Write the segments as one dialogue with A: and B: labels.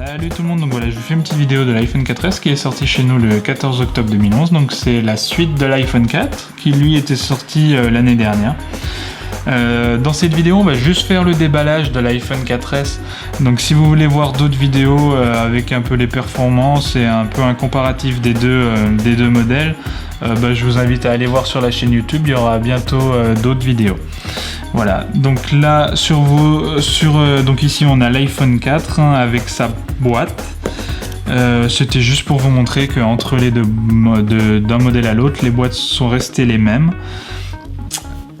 A: Salut tout le monde, donc voilà, je vous fais une petite vidéo de l'iPhone 4S qui est sorti chez nous le 14 octobre 2011, donc c'est la suite de l'iPhone 4 qui lui était sorti l'année dernière. Dans cette vidéo, on va juste faire le déballage de l'iPhone 4S. Donc si vous voulez voir d'autres vidéos avec un peu les performances et un peu un comparatif des deux modèles, je vous invite à aller voir sur la chaîne YouTube, il y aura bientôt d'autres vidéos. Voilà, donc là donc ici on a l'iPhone 4 avec sa boîte. C'était juste pour vous montrer qu'entre les deux, d'un modèle à l'autre, les boîtes sont restées les mêmes.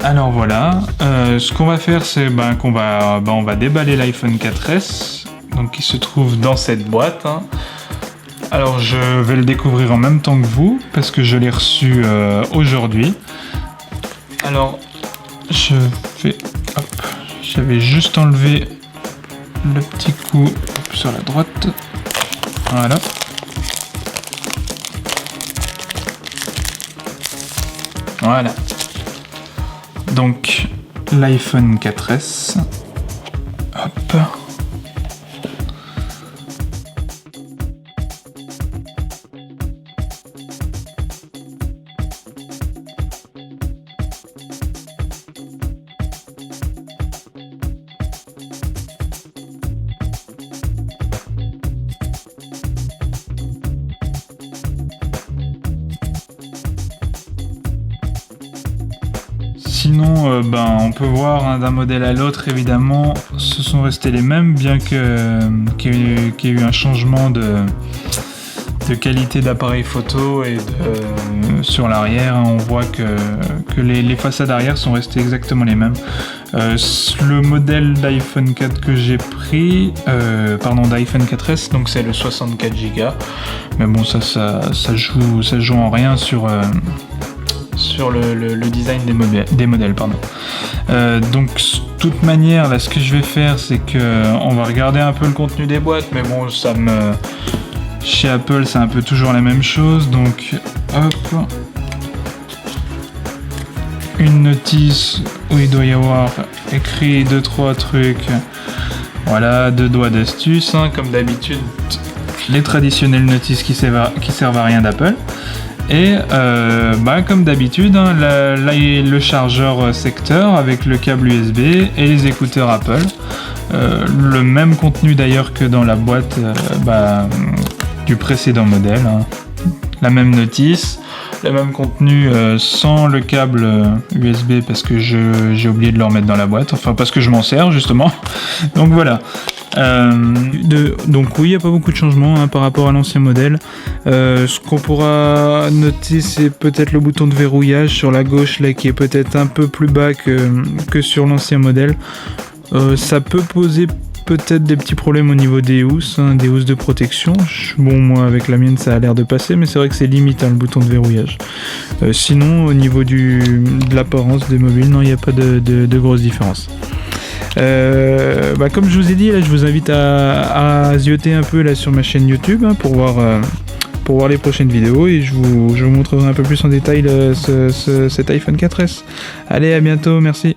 A: Alors voilà, ce qu'on va faire, c'est on va déballer l'iPhone 4S, donc qui se trouve dans cette boîte. Alors je vais le découvrir en même temps que vous, parce que je l'ai reçu aujourd'hui. Alors j'avais juste enlevé le petit coup sur la droite. Voilà. Voilà. Donc l'iPhone 4S. Hop. Sinon, on peut voir d'un modèle à l'autre, évidemment, ce sont restés les mêmes, bien qu'il y ait eu un changement de qualité d'appareil photo et sur l'arrière, on voit que les façades arrière sont restées exactement les mêmes. Le modèle d'iPhone 4 que j'ai pris, d'iPhone 4S, donc c'est le 64 Go, mais bon, ça joue en rien sur le design des modèles. Donc de toute manière, là ce que je vais faire, c'est que on va regarder un peu le contenu des boîtes, mais bon, chez Apple c'est un peu toujours la même chose. Donc hop, une notice où il doit y avoir écrit 2-3 trucs, voilà, 2 doigts d'astuce, comme d'habitude, les traditionnelles notices qui servent à rien d'Apple. Et comme d'habitude, le chargeur secteur avec le câble USB et les écouteurs Apple. Le même contenu d'ailleurs que dans la boîte du précédent modèle. La même notice, le même contenu sans le câble USB parce que j'ai oublié de le remettre dans la boîte. Enfin, parce que je m'en sers justement. Donc voilà. Donc oui, il n'y a pas beaucoup de changements par rapport à l'ancien modèle. Ce qu'on pourra noter, c'est peut-être le bouton de verrouillage sur la gauche là, qui est peut-être un peu plus bas que sur l'ancien modèle. Ça peut poser peut-être des petits problèmes au niveau des housses, des housses de protection. Bon, moi avec la mienne ça a l'air de passer, mais c'est vrai que c'est limite le bouton de verrouillage. Sinon, au niveau de l'apparence des mobiles, non, il n'y a pas de grosses différences. Comme je vous ai dit, là, je vous invite à zioter un peu là sur ma chaîne YouTube pour voir les prochaines vidéos, et je vous montrerai un peu plus en détail cet iPhone 4S. Allez, à bientôt, merci.